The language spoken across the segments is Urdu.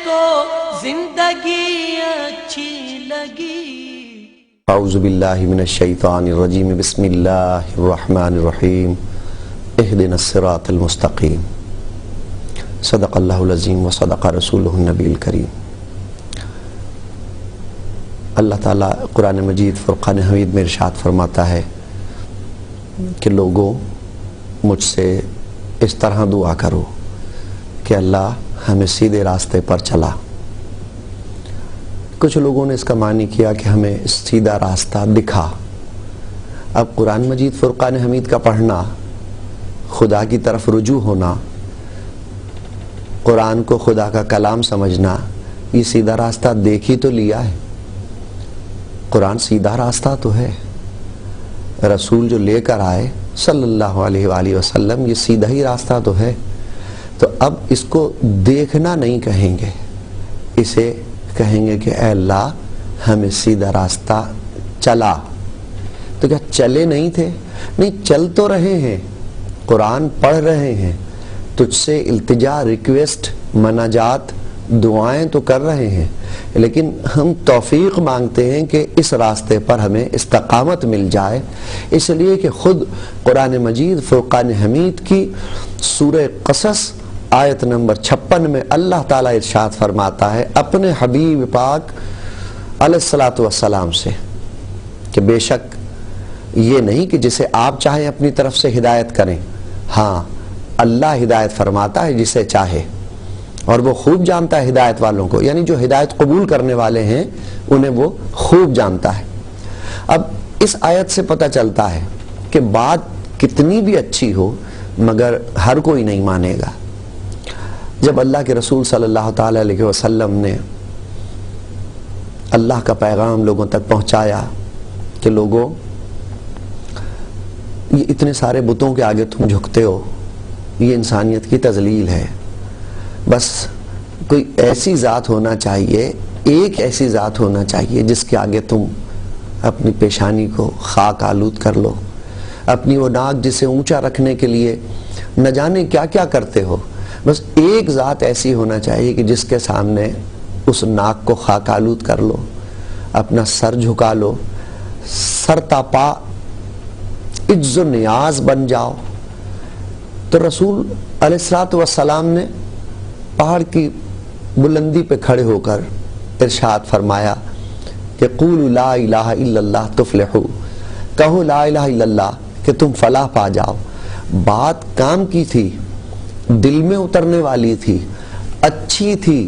تو زندگی اچھی لگی۔ اعوذ باللہ من الشیطان الرجیم، بسم اللہ الرحمن الرحیم، اہدنا الصراط المستقیم، صدق اللہ العظیم و صدق رسولہ النبی الکریم۔ اللہ تعالیٰ قرآن مجید فرقان حمید میں ارشاد فرماتا ہے کہ لوگوں مجھ سے اس طرح دعا کرو کہ اللہ ہمیں سیدھے راستے پر چلا۔ کچھ لوگوں نے اس کا معنی کیا کہ ہمیں سیدھا راستہ دکھا۔ اب قرآن مجید فرقان حمید کا پڑھنا، خدا کی طرف رجوع ہونا، قرآن کو خدا کا کلام سمجھنا، یہ سیدھا راستہ دیکھ ہی تو لیا ہے۔ قرآن سیدھا راستہ تو ہے، رسول جو لے کر آئے صلی اللہ علیہ وآلہ وسلم، یہ سیدھا ہی راستہ تو ہے۔ تو اب اس کو دیکھنا نہیں کہیں گے، اسے کہیں گے کہ اے اللہ ہمیں سیدھا راستہ چلا۔ تو کیا چلے نہیں تھے؟ نہیں، چل تو رہے ہیں، قرآن پڑھ رہے ہیں، تجھ سے التجا، ریکویسٹ، مناجات، دعائیں تو کر رہے ہیں، لیکن ہم توفیق مانگتے ہیں کہ اس راستے پر ہمیں استقامت مل جائے۔ اس لیے کہ خود قرآن مجید فرقان حمید کی سورہ قصص آیت نمبر 56 میں اللہ تعالیٰ ارشاد فرماتا ہے اپنے حبیب پاک علیہ السلام سے کہ بے شک یہ نہیں کہ جسے آپ چاہیں اپنی طرف سے ہدایت کریں، ہاں اللہ ہدایت فرماتا ہے جسے چاہے، اور وہ خوب جانتا ہے ہدایت والوں کو، یعنی جو ہدایت قبول کرنے والے ہیں انہیں وہ خوب جانتا ہے۔ اب اس آیت سے پتہ چلتا ہے کہ بات کتنی بھی اچھی ہو مگر ہر کوئی نہیں مانے گا۔ جب اللہ کے رسول صلی اللہ تعالی علیہ وسلم نے اللہ کا پیغام لوگوں تک پہنچایا کہ لوگوں یہ اتنے سارے بتوں کے آگے تم جھکتے ہو، یہ انسانیت کی تذلیل ہے، بس کوئی ایسی ذات ہونا چاہیے، ایک ایسی ذات ہونا چاہیے جس کے آگے تم اپنی پیشانی کو خاک آلود کر لو، اپنی وہ ناک جسے اونچا رکھنے کے لیے نہ جانے کیا کیا کرتے ہو، بس ایک ذات ایسی ہونا چاہیے کہ جس کے سامنے اس ناک کو خاک آلود کر لو، اپنا سر جھکا لو، سر تا پا عجز و نیاز بن جاؤ۔ تو رسول علیہ السلام نے پہاڑ کی بلندی پہ کھڑے ہو کر ارشاد فرمایا کہ قولوا لا الہ الا اللہ تفلحوا، کہو لا الہ الا اللہ کہ تم فلاح پا جاؤ۔ بات کام کی تھی، دل میں اترنے والی تھی، اچھی تھی،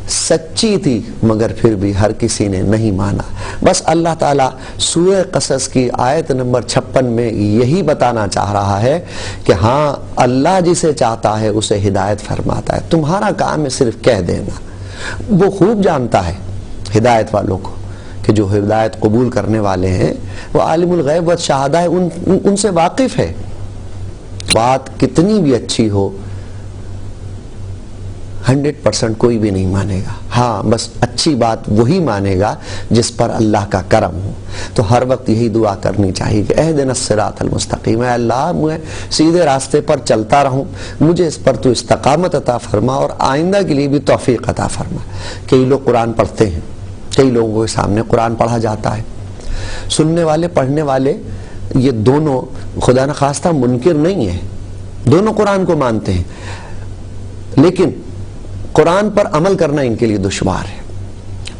سچی تھی، مگر پھر بھی ہر کسی نے نہیں مانا۔ بس اللہ تعالیٰ سورہ قصص کی آیت نمبر 56 میں یہی بتانا چاہ رہا ہے کہ ہاں اللہ جسے چاہتا ہے اسے ہدایت فرماتا ہے، تمہارا کام ہے صرف کہہ دینا۔ وہ خوب جانتا ہے ہدایت والوں کو کہ جو ہدایت قبول کرنے والے ہیں وہ عالم الغیب والشہادہ ہے، ان سے واقف ہے۔ بات کتنی بھی اچھی ہو 100% کوئی بھی نہیں مانے گا، ہاں بس اچھی بات وہی مانے گا جس پر اللہ کا کرم ہو۔ تو ہر وقت یہی دعا کرنی چاہیے کہ اہدنا الصراط المستقیم، اے اللہ میں سیدھے راستے پر چلتا رہوں، مجھے اس پر تو استقامت عطا فرما اور آئندہ کے لیے بھی توفیق عطا فرما۔ کئی لوگ قرآن پڑھتے ہیں، کئی لوگوں کے سامنے قرآن پڑھا جاتا ہے، سننے والے پڑھنے والے یہ دونوں خدا نخواستہ منکر نہیں ہیں، دونوں قرآن کو مانتے ہیں، لیکن قرآن پر عمل کرنا ان کے لیے دشوار ہے۔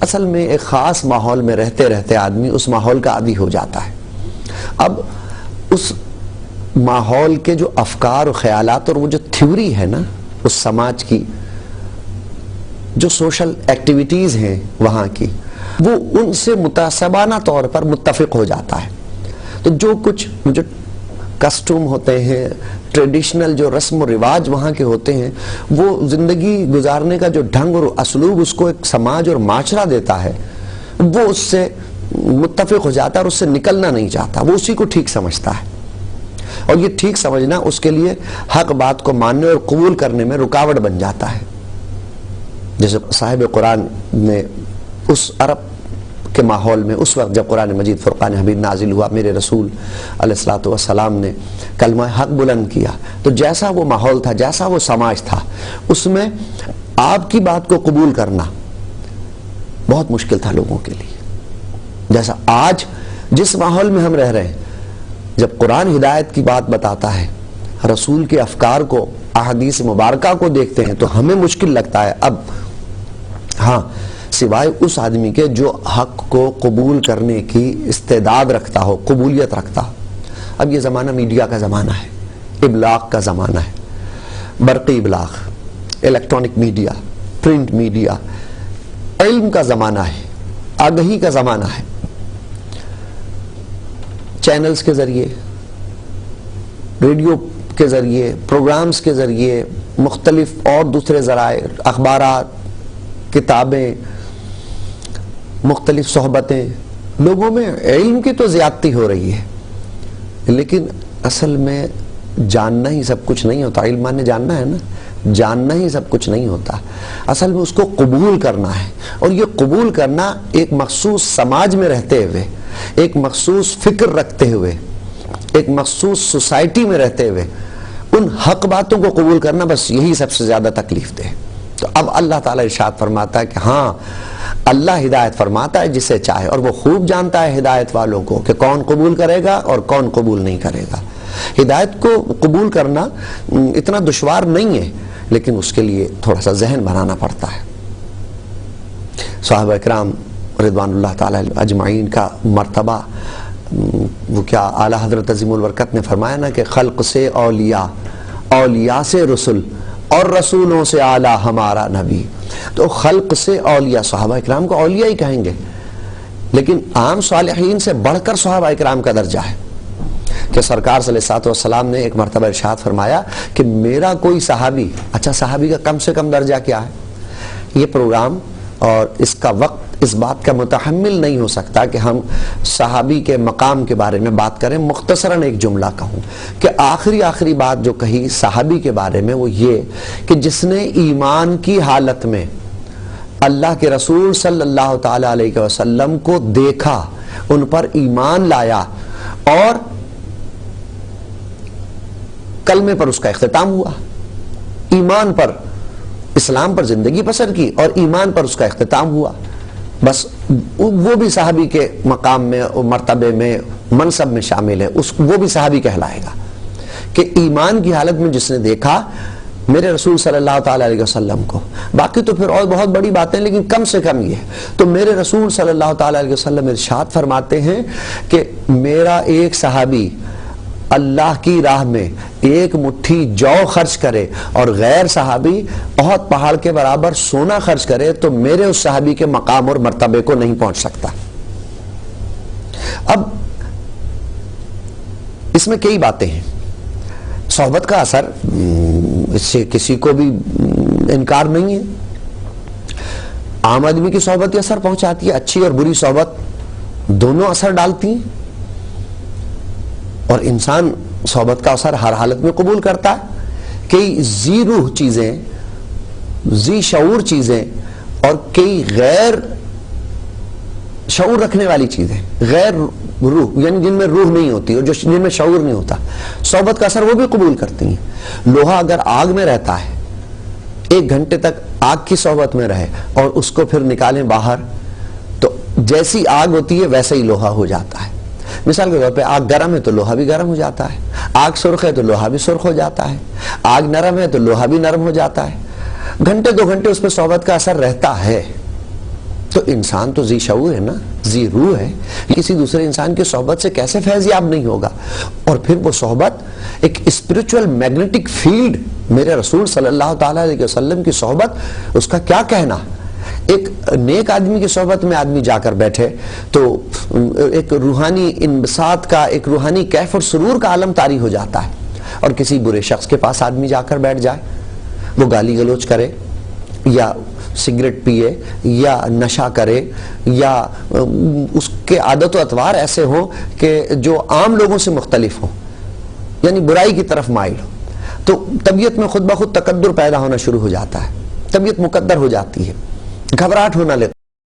اصل میں ایک خاص ماحول میں رہتے رہتے آدمی اس ماحول کا عادی ہو جاتا ہے۔ اب اس ماحول کے جو افکار و خیالات اور وہ جو تھیوری ہے نا اس سماج کی، جو سوشل ایکٹیویٹیز ہیں وہاں کی، وہ ان سے متعصبانہ طور پر متفق ہو جاتا ہے۔ تو جو کچھ جو کسٹم ہوتے ہیں، ٹریڈیشنل جو رسم و رواج وہاں کے ہوتے ہیں، وہ زندگی گزارنے کا جو ڈھنگ اور اسلوب اس کو ایک سماج اور معاشرہ دیتا ہے، وہ اس سے متفق ہو جاتا ہے اور اس سے نکلنا نہیں چاہتا، وہ اسی کو ٹھیک سمجھتا ہے۔ اور یہ ٹھیک سمجھنا اس کے لیے حق بات کو ماننے اور قبول کرنے میں رکاوٹ بن جاتا ہے۔ جیسے صاحب قرآن نے اس عرب کے ماحول میں اس وقت جب قرآن مجید فرقان حمید نازل ہوا، میرے رسول علیہ السلام نے کلمہ حق بلند کیا، تو جیسا وہ ماحول تھا، جیسا وہ سماج تھا، اس میں آپ کی بات کو قبول کرنا بہت مشکل تھا لوگوں کے لیے. جیسا آج جس ماحول میں ہم رہ رہے ہیں، جب قرآن ہدایت کی بات بتاتا ہے، رسول کے افکار کو، احادیث مبارکہ کو دیکھتے ہیں تو ہمیں مشکل لگتا ہے. اب ہاں، سوائے اس آدمی کے جو حق کو قبول کرنے کی استعداد رکھتا ہو، قبولیت رکھتا ہو. اب یہ زمانہ میڈیا کا زمانہ ہے، ابلاغ کا زمانہ ہے، برقی ابلاغ، الیکٹرانک میڈیا، پرنٹ میڈیا، علم کا زمانہ ہے، آگہی کا زمانہ ہے. چینلز کے ذریعے، ریڈیو کے ذریعے، پروگرامز کے ذریعے، مختلف اور دوسرے ذرائع، اخبارات، کتابیں، مختلف صحبتیں، لوگوں میں علم کی تو زیادتی ہو رہی ہے، لیکن اصل میں جاننا ہی سب کچھ نہیں ہوتا. علم مانے جاننا ہے نا، جاننا ہی سب کچھ نہیں ہوتا. اصل میں اس کو قبول کرنا ہے، اور یہ قبول کرنا ایک مخصوص سماج میں رہتے ہوئے، ایک مخصوص فکر رکھتے ہوئے، ایک مخصوص سوسائٹی میں رہتے ہوئے ان حق باتوں کو قبول کرنا، بس یہی سب سے زیادہ تکلیف دہ. تو اب اللہ تعالیٰ ارشاد فرماتا ہے کہ ہاں، اللہ ہدایت فرماتا ہے جسے چاہے، اور وہ خوب جانتا ہے ہدایت والوں کو کہ کون قبول کرے گا اور کون قبول نہیں کرے گا. ہدایت کو قبول کرنا اتنا دشوار نہیں ہے، لیکن اس کے لیے تھوڑا سا ذہن بنانا پڑتا ہے. صحابہ اکرام رضوان اللہ تعالیٰ اجمعین کا مرتبہ، وہ کیا اعلیٰ حضرت عظیم البرکت نے فرمایا نا کہ خلق سے اولیاء، اولیاء سے رسول، اور رسولوں سے اعلیٰ ہمارا نبی. تو خلق سے اولیاء، صحابہ اکرام کو اولیاء ہی کہیں گے، لیکن عام صالحین سے بڑھ کر صحابہ اکرام کا درجہ ہے کہ سرکار صلی اللہ علیہ وسلم نے ایک مرتبہ ارشاد فرمایا کہ میرا کوئی صحابی، اچھا صحابی کا کم سے کم درجہ کیا ہے؟ یہ پروگرام اور اس کا وقت اس بات کا متحمل نہیں ہو سکتا کہ ہم صحابی کے مقام کے بارے میں بات کریں. مختصراً ایک جملہ کہوں کہ آخری بات جو کہی صحابی کے بارے میں وہ یہ کہ جس نے ایمان کی حالت میں اللہ کے رسول صلی اللہ تعالی علیہ وسلم کو دیکھا، ان پر ایمان لایا، اور کلمے پر اس کا اختتام ہوا، ایمان پر، اسلام پر زندگی بسر کی اور ایمان پر اس کا اختتام ہوا، بس وہ بھی صحابی کے مقام میں، مرتبے میں، منصب میں شامل ہے. وہ بھی صحابی کہلائے گا کہ ایمان کی حالت میں جس نے دیکھا میرے رسول صلی اللہ تعالی علیہ وسلم کو. باقی تو پھر اور بہت بڑی باتیں، لیکن کم سے کم یہ. تو میرے رسول صلی اللہ تعالی علیہ وسلم ارشاد فرماتے ہیں کہ میرا ایک صحابی اللہ کی راہ میں ایک مٹھی جو خرچ کرے اور غیر صحابی بہت پہاڑ کے برابر سونا خرچ کرے تو میرے اس صحابی کے مقام اور مرتبے کو نہیں پہنچ سکتا. اب اس میں کئی باتیں ہیں. صحبت کا اثر، اس سے کسی کو بھی انکار نہیں ہے. عام آدمی کی صحبت اثر پہنچاتی ہے، اچھی اور بری صحبت دونوں اثر ڈالتی ہیں، اور انسان صحبت کا اثر ہر حالت میں قبول کرتا ہے. کئی ذی روح چیزیں، ذی شعور چیزیں، اور کئی غیر شعور رکھنے والی چیزیں، غیر روح یعنی جن میں روح نہیں ہوتی اور جن میں شعور نہیں ہوتا، صحبت کا اثر وہ بھی قبول کرتی ہیں. لوہا اگر آگ میں رہتا ہے، 1 گھنٹے تک آگ کی صحبت میں رہے اور اس کو پھر نکالیں باہر، تو جیسی آگ ہوتی ہے ویسا ہی لوہا ہو جاتا ہے. مثال کے طور پہ آگ گرم ہے تو لوہا بھی گرم ہو جاتا ہے، آگ سرخ ہے تو لوہا بھی سرخ ہو جاتا ہے، آگ نرم ہے تو لوہا بھی نرم ہو جاتا ہے. گھنٹے 2 گھنٹے اس پہ صحبت کا اثر رہتا ہے. تو انسان تو ذی شعور ہے نا، ذی روح ہے، کسی دوسرے انسان کی صحبت سے کیسے فیض یاب نہیں ہوگا؟ اور پھر وہ صحبت ایک اسپرچول میگنیٹک فیلڈ، میرے رسول صلی اللہ تعالی علیہ وسلم کی صحبت، اس کا کیا کہنا. ایک نیک آدمی کی صحبت میں آدمی جا کر بیٹھے تو ایک روحانی انبساط کا، ایک روحانی کیف اور سرور کا عالم طاری ہو جاتا ہے. اور کسی برے شخص کے پاس آدمی جا کر بیٹھ جائے، وہ گالی گلوچ کرے یا سگریٹ پیے یا نشہ کرے یا اس کے عادت و اطوار ایسے ہوں کہ جو عام لوگوں سے مختلف ہوں، یعنی برائی کی طرف مائل ہو، تو طبیعت میں خود بخود تقدر پیدا ہونا شروع ہو جاتا ہے، طبیعت مقدر ہو جاتی ہے، گھبراہٹ ہونا لگتا ہے.